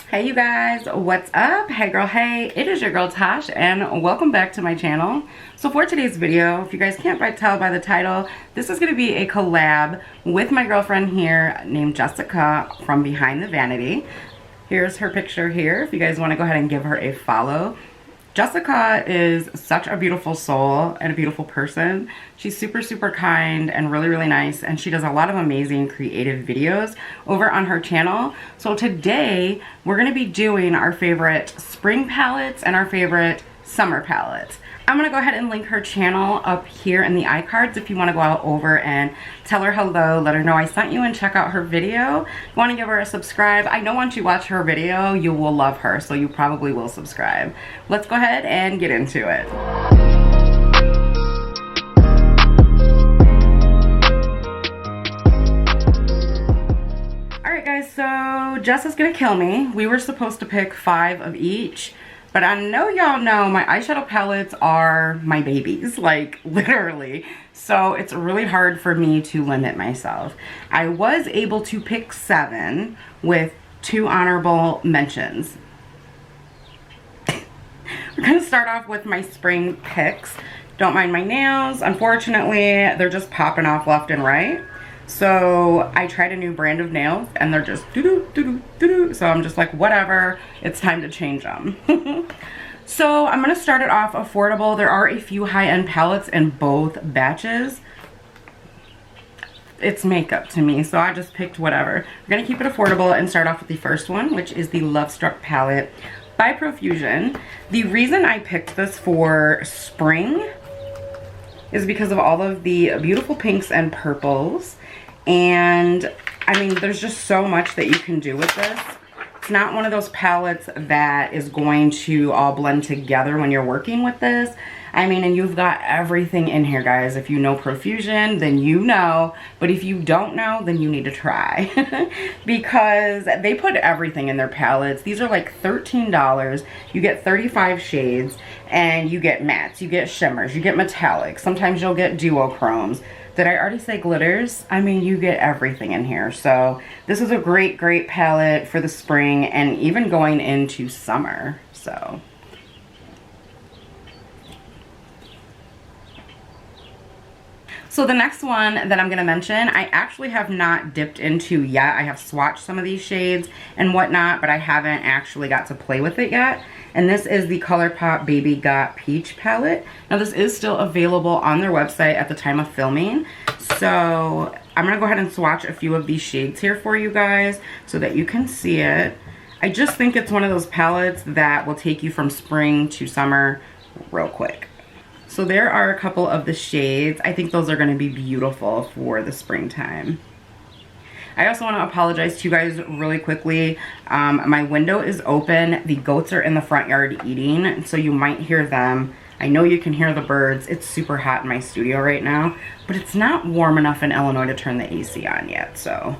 Hey you guys, what's up? Hey girl, hey, it is your girl Tash and welcome back to my channel. So for today's video, if you guys can't tell by the title, this is going to be a collab with my girlfriend here named Jessica from BehindTheVanity. Here's her picture here if you guys want to go ahead and give her a follow. Jessica is such a beautiful soul and a beautiful person. She's super kind and really nice, and she does a lot of amazing creative videos over on her channel. So today we're going to be doing our favorite spring palettes and our favorite summer palettes. I'm going to go ahead and link her channel up here in the iCards if you want to go out over and tell her hello, let her know I sent you, and check out her video. You want to give her a subscribe. I know once you watch her video, you will love her, so you probably will subscribe. Let's go ahead and get into it. Alright guys, so Jess is going to kill me. We were supposed to pick 5 of each. But I know y'all know my eyeshadow palettes are my babies, like literally. So it's really hard for me to limit myself. I was able to pick 7 with 2 honorable mentions. We're going to start off with my spring picks. Don't mind my nails. Unfortunately, they're just popping off left and right. So I tried a new brand of nails and they're just doo-doo. So I'm just like, whatever, it's time to change them. So I'm going to start it off affordable. There are a few high-end palettes in both batches. It's makeup to me, so I just picked whatever. We're going to keep it affordable and start off with the first one, which is the Lovestruck palette by Profusion. The reason I picked this for spring is because of all of the beautiful pinks and purples. And I mean, there's just so much that you can do with this. It's not one of those palettes that is going to all blend together when you're working with this. I mean, and you've got everything in here, guys. If you know Profusion, then you know. But if you don't know, then you need to try. Because they put everything in their palettes. These are like $13. You get 35 shades. And you get mattes, you get shimmers, you get metallics. Sometimes you'll get duochromes. Did I already say glitters? I mean, you get everything in here. So this is a great palette for the spring and even going into summer. So the next one that I'm going to mention, I actually have not dipped into yet. I have swatched some of these shades and whatnot, but I haven't actually got to play with it yet. And this is the Colourpop Baby Got Peach palette. Now this is still available on their website at the time of filming. So I'm going to go ahead and swatch a few of these shades here for you guys so that you can see it. I just think it's one of those palettes that will take you from spring to summer real quick. So there are a couple of the shades. I think those are going to be beautiful for the springtime. I also want to apologize to you guys really quickly. My window is open. The goats are in the front yard eating, so you might hear them. I know you can hear the birds. It's super hot in my studio right now, but it's not warm enough in Illinois to turn the AC on yet, so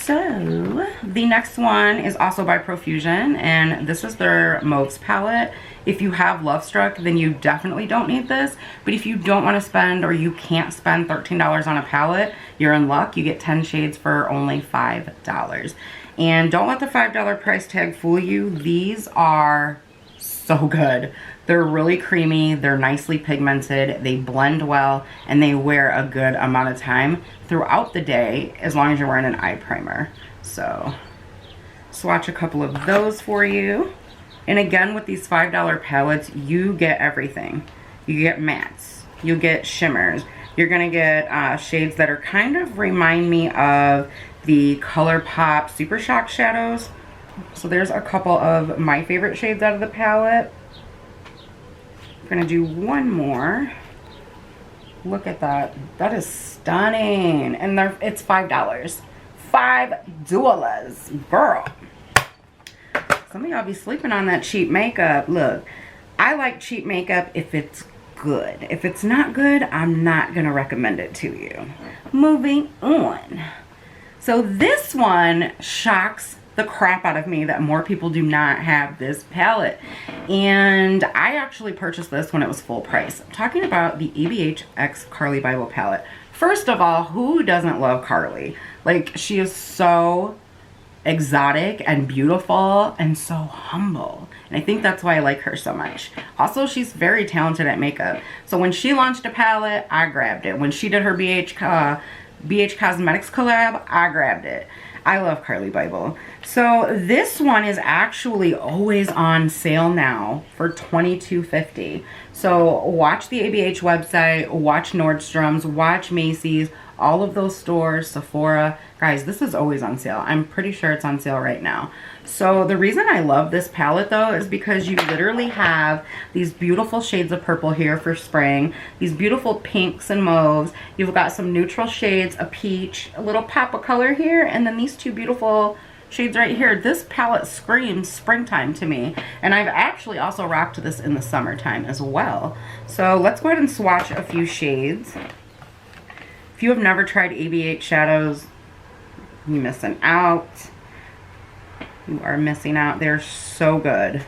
the next one is also by Profusion, and this is their Mauves palette. If you have Lovestruck, then you definitely don't need this. But if you don't want to spend, or you can't spend $13 on a palette, you're in luck. You get 10 shades for only $5. And don't let the $5 price tag fool you. These are so good. They're really creamy, they're nicely pigmented, they blend well, and they wear a good amount of time throughout the day as long as you're wearing an eye primer. So swatch a couple of those for you. And again, with these $5 palettes, you get everything. You get mattes, you get shimmers, you're gonna get shades that are kind of remind me of the Colourpop Super Shock shadows. So there's a couple of my favorite shades out of the palette. I'm gonna do one more. Look at that. That is stunning. And it's $5. $5, girl. Some of y'all be sleeping on that cheap makeup. Look, I like cheap makeup if it's good. If it's not good, I'm not gonna recommend it to you. Moving on. So this one shocks the crap out of me that more people do not have this palette. And I actually purchased this when it was full price. I'm talking about the ABH X Carli Bybel palette. First of all, who doesn't love Carli? Like, she is so exotic and beautiful and so humble. And I think that's why I like her so much. Also, she's very talented at makeup. So when she launched a palette, I grabbed it. When she did her BH Cosmetics collab, I grabbed it. I love Carli Bybel. So this one is actually always on sale now for $22.50. So watch the ABH website, watch Nordstrom's, watch Macy's, all of those stores, Sephora. Guys, this is always on sale. I'm pretty sure it's on sale right now. So the reason I love this palette though is because you literally have these beautiful shades of purple here for spring, these beautiful pinks and mauves. You've got some neutral shades, a peach, a little pop of color here, and then these two beautiful shades right here. This palette screams springtime to me, and I've actually also rocked this in the summertime as well. So let's go ahead and swatch a few shades. If you have never tried ABH shadows, you're missing out. You are missing out. They're so good,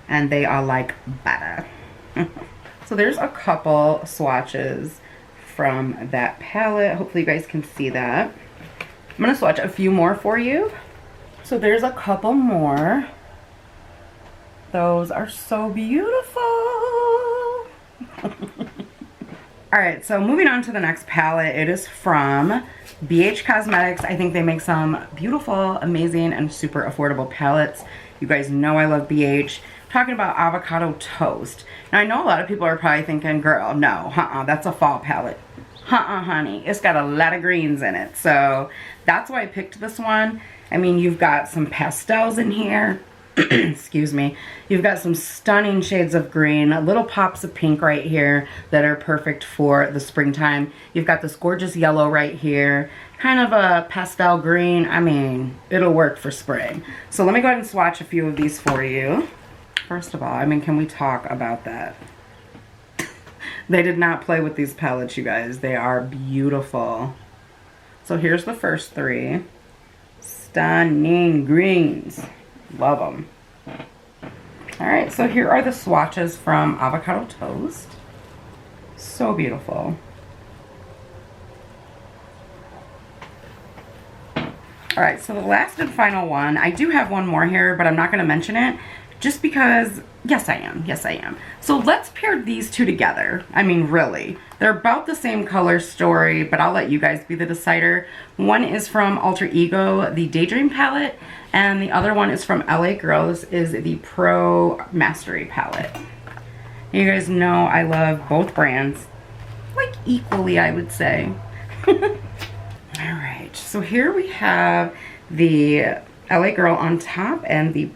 and they are like butter. So there's a couple swatches from that palette. Hopefully you guys can see that. I'm gonna swatch a few more for you. So there's a couple more. Those are so beautiful. Alright, so moving on to the next palette. It is from BH Cosmetics. I think they make some beautiful, amazing, and super affordable palettes. You guys know I love BH. I'm talking about Avocado Toast. Now I know a lot of people are probably thinking, girl, no, that's a fall palette. Honey, it's got a lot of greens in it. So that's why I picked this one. I mean, you've got some pastels in here. Excuse me. You've got some stunning shades of green, little pops of pink right here that are perfect for the springtime. You've got this gorgeous yellow right here, kind of a pastel green. I mean, it'll work for spring. So let me go ahead and swatch a few of these for you. First of all, I mean, can we talk about that? They did not play with these palettes, you guys. They are beautiful. So here's the first three. Stunning greens. Love them. Alright, so here are the swatches from Avocado Toast. So beautiful. Alright, so the last and final one. I do have one more here, but I'm not going to mention it. Just because, yes I am. Yes I am. So let's pair these two together. I mean, really. They're about the same color story, but I'll let you guys be the decider. One is from Alter Ego, the Daydream palette, and the other one is from LA Girls, is the Pro Mastery palette. You guys know I love both brands, like equally, I would say. Alright, so here we have the LA Girl on top and the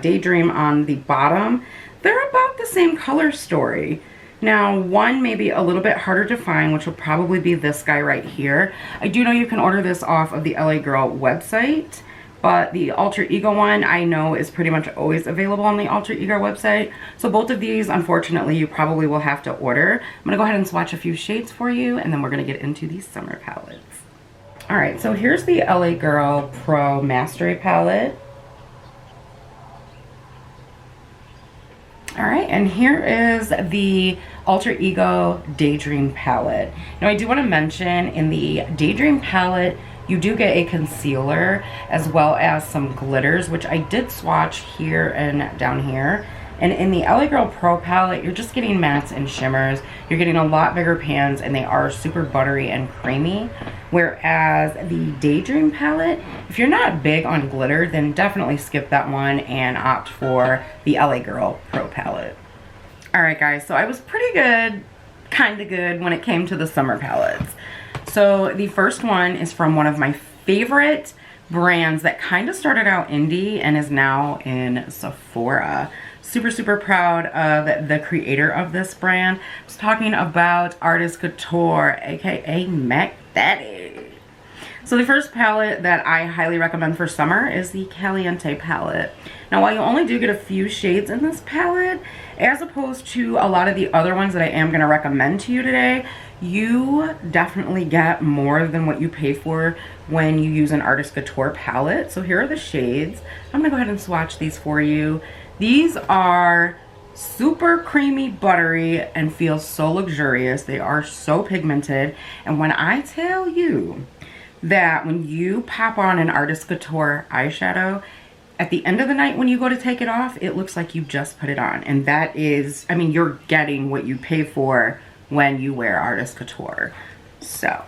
Daydream on the bottom. They're about the same color story. Now, one may be a little bit harder to find, which will probably be this guy right here. I do know you can order this off of the LA Girl website, but the Alter Ego one I know is pretty much always available on the Alter Ego website. So both of these, unfortunately, you probably will have to order. I'm going to go ahead and swatch a few shades for you, and then we're going to get into these summer palettes. Alright, so here's the LA Girl Pro Mastery palette. Alright, and here is the Alter Ego Daydream palette. Now I do want to mention, in the Daydream palette, you do get a concealer as well as some glitters, which I did swatch here and down here. And in the LA Girl Pro palette, you're just getting mattes and shimmers. You're getting a lot bigger pans, and they are super buttery and creamy. Whereas the Daydream palette, if you're not big on glitter, then definitely skip that one and opt for the LA Girl Pro palette. Alright guys, so I was pretty good, kind of good when it came to the summer palettes. So the first one is from one of my favorite brands that kind of started out indie and is now in Sephora. Super, super proud of the creator of this brand. I was talking about Artist Couture, aka Mac Daddy. So the first palette that I highly recommend for summer is the Caliente palette. Now while you only do get a few shades in this palette, as opposed to a lot of the other ones that I am going to recommend to you today, you definitely get more than what you pay for when you use an Artist Couture palette. So here are the shades. I'm going to go ahead and swatch these for you. These are super creamy, buttery, and feel so luxurious. They are so pigmented. And when I tell you, that when you pop on an Artist Couture eyeshadow, at the end of the night when you go to take it off, it looks like you just put it on. And that is, I mean, you're getting what you pay for when you wear Artist Couture. So,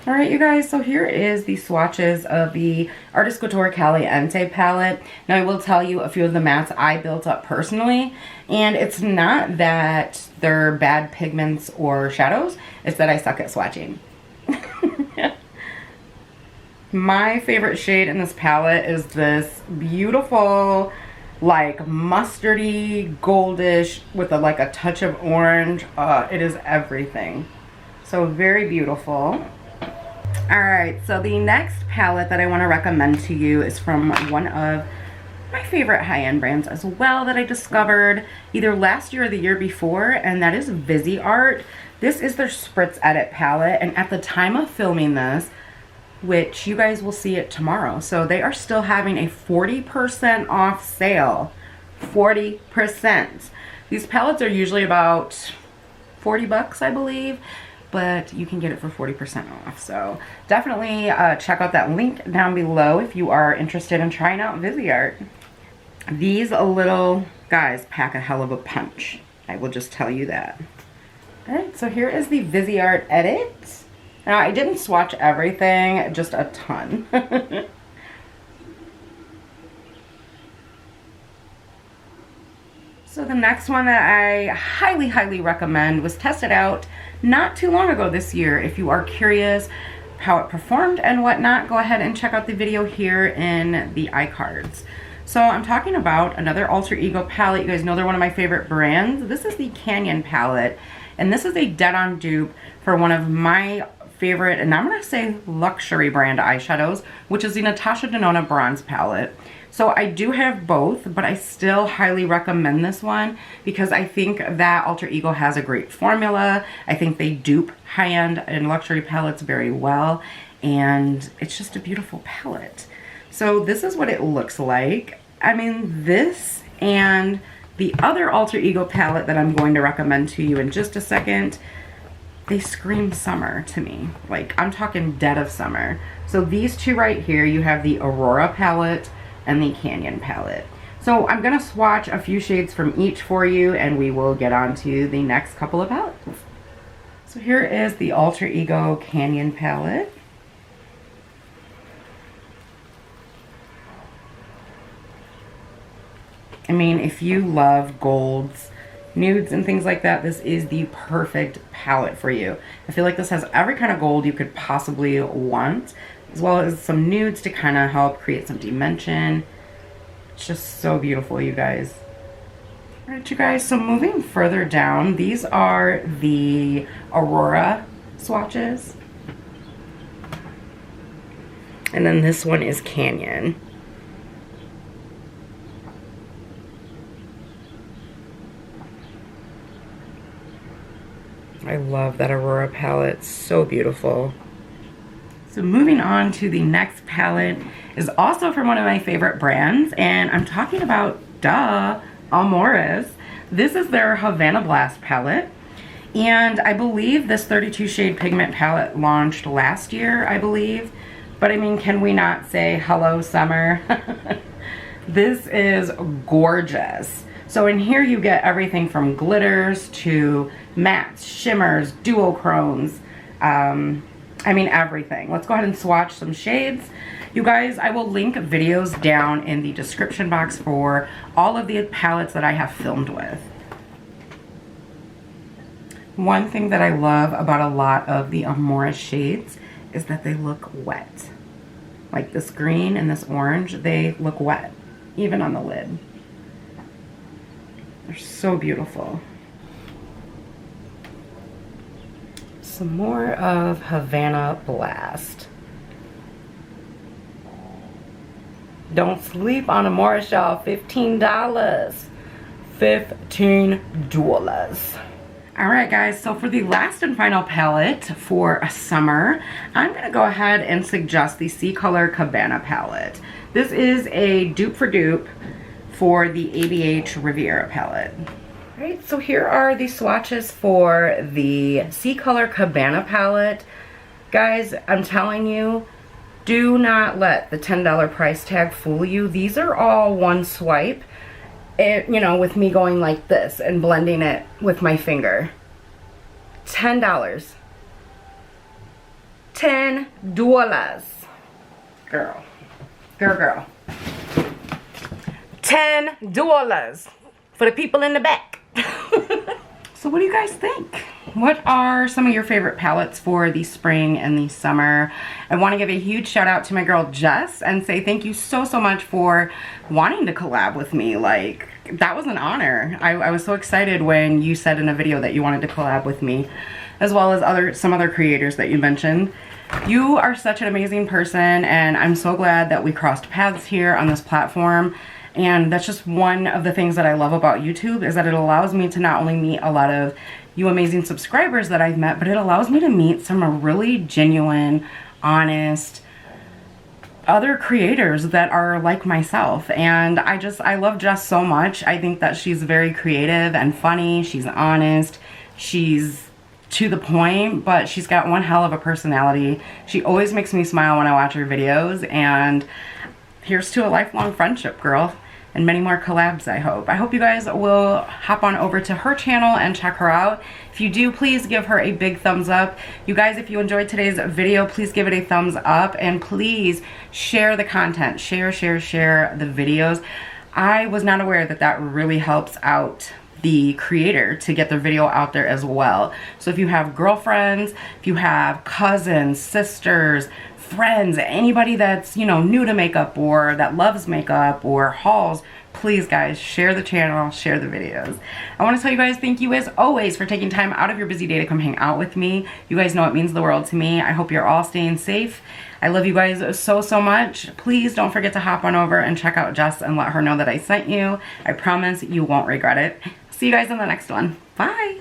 all right, you guys, so here is the swatches of the Artist Couture Caliente palette. Now, I will tell you a few of the mattes I built up personally, and it's not that they're bad pigments or shadows, it's that I suck at swatching. My favorite shade in this palette is this beautiful, like mustardy, goldish with like a touch of orange. It is everything. So very beautiful. Alright, so the next palette that I want to recommend to you is from one of my favorite high-end brands as well that I discovered either last year or the year before, and that is Viseart. This is their Spritz Edit palette, and at the time of filming this, which you guys will see it tomorrow, so they are still having a 40% off sale. 40%. These palettes are usually about 40 bucks, I believe, but you can get it for 40% off. So definitely check out that link down below if you are interested in trying out Viseart. These little guys pack a hell of a punch. I will just tell you that. Alright, so here is the Viseart Edit. Now, I didn't swatch everything, just a ton. So the next one that I highly, highly recommend was tested out not too long ago this year. If you are curious how it performed and whatnot, go ahead and check out the video here in the iCards. So I'm talking about another Alter Ego palette. You guys know they're one of my favorite brands. This is the Canyon palette, and this is a dead-on dupe for one of my favorite, and I'm gonna say luxury brand eyeshadows, which is the Natasha Denona Bronze palette. So I do have both, but I still highly recommend this one because I think that Alter Ego has a great formula. I think they dupe high-end and luxury palettes very well, and it's just a beautiful palette. So this is what it looks like. I mean, this and the other Alter Ego palette that I'm going to recommend to you in just a second, they scream summer to me. Like, I'm talking dead of summer. So these two right here, you have the Aurora palette and the Canyon palette. So I'm gonna swatch a few shades from each for you, and we will get on to the next couple of palettes. So here is the Alter Ego Canyon palette. I mean, if you love golds, nudes, and things like that, this is the perfect palette for you. I feel like this has every kind of gold you could possibly want, as well as some nudes to kind of help create some dimension. It's just so beautiful, you guys. All right, you guys, so moving further down, these are the Aurora swatches. And then this one is Canyon. I love that Aurora palette, so beautiful. So moving on to the next palette is also from one of my favorite brands, and I'm talking about, Amores. This is their Havana Blast palette, and I believe this 32 shade pigment palette launched last year, I believe. But I mean, can we not say hello summer? This is gorgeous. So in here you get everything from glitters to mattes, shimmers, duochromes, I mean everything. Let's go ahead and swatch some shades. You guys, I will link videos down in the description box for all of the palettes that I have filmed with. One thing that I love about a lot of the Amores shades is that they look wet. Like this green and this orange, they look wet, even on the lid. They're so beautiful. Some more of Havana Blast. Don't sleep on Amores, y'all. $15. $15. Alright guys, so for the last and final palette for summer, I'm going to go ahead and suggest the C Color Cabana palette. This is a dupe for dupe for the ABH Riviera palette. Alright, so here are the swatches for the C Color Cabana palette. Guys, I'm telling you, do not let the $10 price tag fool you. These are all one swipe. You know, with me going like this and blending it with my finger. $10. $10. Girl. Girl. $10 for the people in the back. So what do you guys think? What are some of your favorite palettes for the spring and the summer? I want to give a huge shout out to my girl Jess and say thank you so much for wanting to collab with me. Like, that was an honor. I was so excited when you said in a video that you wanted to collab with me, as well as some other creators that you mentioned. You are such an amazing person, and I'm so glad that we crossed paths here on this platform. And that's just one of the things that I love about YouTube, is that it allows me to not only meet a lot of you amazing subscribers that I've met, but it allows me to meet some really genuine, honest other creators that are like myself. And I love Jess so much. I think that she's very creative and funny. She's honest. She's to the point, but she's got one hell of a personality. She always makes me smile when I watch her videos, and here's to a lifelong friendship, girl, and many more collabs, I hope. I hope you guys will hop on over to her channel and check her out. If you do, please give her a big thumbs up. You guys, if you enjoyed today's video, please give it a thumbs up, and please share the content. Share the videos. I was not aware that that really helps out the creator to get their video out there as well. So if you have girlfriends, if you have cousins, sisters, friends, anybody that's, you know, new to makeup or that loves makeup or hauls, please guys, share the channel, share the videos. I want to tell you guys thank you as always for taking time out of your busy day to come hang out with me. You guys know it means the world to me. I hope you're all staying safe. I love you guys so much. Please don't forget to hop on over and check out Jess and let her know that I sent you. I promise you won't regret it. See you guys in the next one. Bye.